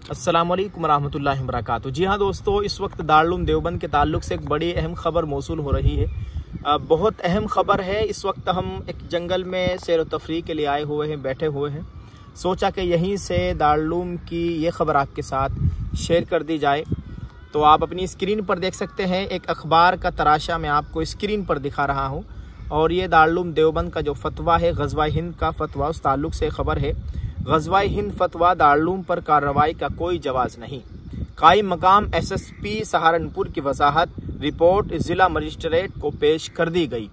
अस्सलाम वालेकुम रहमतुल्लाहि व बरकातुहू। जी हाँ दोस्तों, इस वक्त दारुल देवबंद के ताल्लुक से एक बड़ी अहम खबर मौसूल हो रही है। बहुत अहम खबर है। इस वक्त हम एक जंगल में सैर व तफरीह के लिए आए हुए हैं, बैठे हुए हैं। सोचा कि यहीं से दारुल की ये खबर आपके साथ शेयर कर दी जाए। तो आप अपनी स्क्रीन पर देख सकते हैं, एक अखबार का तराशा मैं आपको स्क्रीन पर दिखा रहा हूँ। और ये दारुल देवबंद का जो फतवा है, गज़वा हिंद का फतवा, उस ताल्लुक से खबर है। गज़वा हिंद फतवा, दारुल पर कार्रवाई का कोई जवाज़ नहीं। कायम मकाम SSP सहारनपुर की वजाहत, रिपोर्ट ज़िला मजिस्ट्रेट को पेश कर दी गई।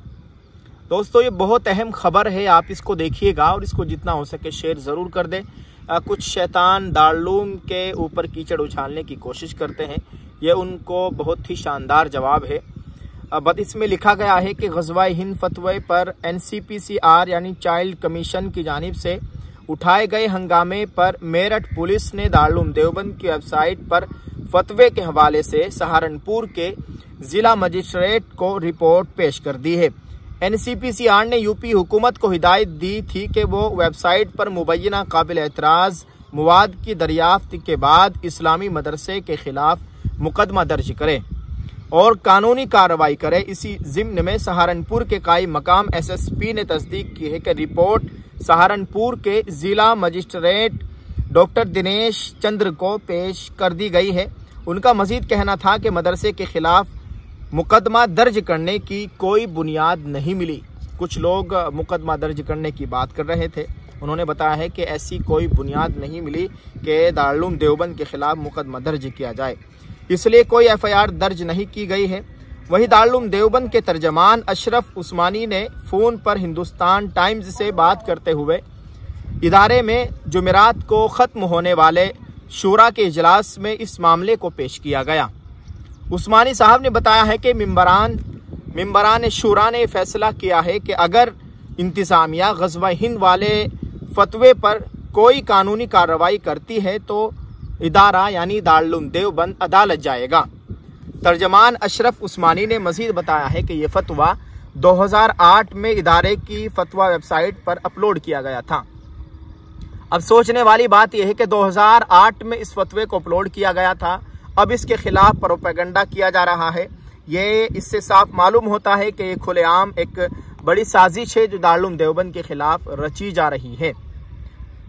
दोस्तों, ये बहुत अहम खबर है, आप इसको देखिएगा और इसको जितना हो सके शेयर ज़रूर कर दें। कुछ शैतान दारुल के ऊपर कीचड़ उछालने की कोशिश करते हैं, ये उनको बहुत ही शानदार जवाब है। बट इसमें लिखा गया है कि गज़वा हिंद फतवे पर NCPCR यानी चाइल्ड कमीशन की जानिब से उठाए गए हंगामे पर मेरठ पुलिस ने दारुल देवबंद की वेबसाइट पर फतवे के हवाले से सहारनपुर के जिला मजिस्ट्रेट को रिपोर्ट पेश कर दी है। NCPCR ने यूपी हुकूमत को हिदायत दी थी कि वो वेबसाइट पर मुबैना काबिल एतराज़ मवाद की दरियाफ्त के बाद इस्लामी मदरसे के खिलाफ मुकदमा दर्ज करे और कानूनी कार्रवाई करे। इसी ज़िम्न में सहारनपुर के कायम मकाम SSP ने तस्दीक की है कि रिपोर्ट सहारनपुर के जिला मजिस्ट्रेट डॉक्टर दिनेश चंद्र को पेश कर दी गई है। उनका मजीद कहना था कि मदरसे के खिलाफ मुकदमा दर्ज करने की कोई बुनियाद नहीं मिली। कुछ लोग मुकदमा दर्ज करने की बात कर रहे थे। उन्होंने बताया है कि ऐसी कोई बुनियाद नहीं मिली कि दारुल देवबंद के खिलाफ मुकदमा दर्ज किया जाए, इसलिए कोई FIR दर्ज नहीं की गई है। वहीं दारुल देवबंद के तर्जमान अशरफ उस्मानी ने फ़ोन पर हिंदुस्तान टाइम्स से बात करते हुए इदारे में जुमेरात को ख़त्म होने वाले शूरा के इजलास में इस मामले को पेश किया गया। उस्मानी साहब ने बताया है कि मिंबरान शूरा ने फैसला किया है कि अगर इंतज़ामिया गज़वा हिंद वाले फतवे पर कोई कानूनी कार्रवाई करती है तो इदारा यानी दारुल देवबंद अदालत जाएगा। तर्जमान अशरफ उस्मानी ने मजीद बताया है कि यह फतवा 2008 में इदारे की फतवा वेबसाइट पर अपलोड किया गया था। अब सोचने वाली बात यह है कि 2008 में इस फतवे को अपलोड किया गया था, अब इसके खिलाफ प्रोपेगेंडा किया जा रहा है। ये इससे साफ मालूम होता है कि ये खुलेआम एक बड़ी साजिश है जो दारुल देवबंद के खिलाफ रची जा रही है।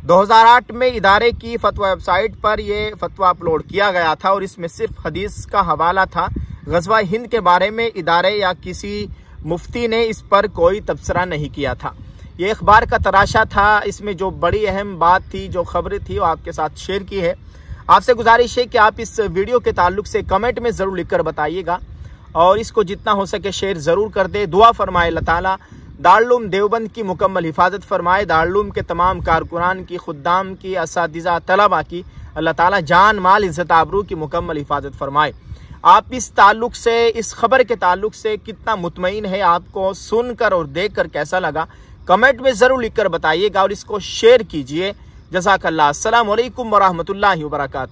2008 में इदारे की फतवा वेबसाइट पर यह फतवा अपलोड किया गया था और इसमें सिर्फ हदीस का हवाला था। गज़वा हिंद के बारे में इदारे या किसी मुफ्ती ने इस पर कोई तबसरा नहीं किया था। ये अखबार का तराशा था। इसमें जो बड़ी अहम बात थी, जो खबर थी, वो आपके साथ शेयर की है। आपसे गुजारिश है कि आप इस वीडियो के ताल्लुक से कमेंट में ज़रूर लिखकर बताइएगा और इसको जितना हो सके शेयर ज़रूर कर दे। दुआ फरमाए अल्लाह ताला दारुल देवबंद की मुकम्मल हिफाजत फरमाए, दारुल के तमाम कारकुनान की, खुद्दाम की, असातिज़ा, तलबा की अल्लाह ताला जान माल इज़्ज़त आबरू की मुकम्मल हिफाजत फरमाए। आप इस ताल्लुक से, इस खबर के ताल्लुक से कितना मुतमईन है, आपको सुनकर और देखकर कैसा लगा, कमेंट में ज़रूर लिखकर बताइएगा और इसको शेयर कीजिए। जज़ाकल्लाह। अस्सलाम वालेकुम व रहमतुल्लाहि व बरकातुहू।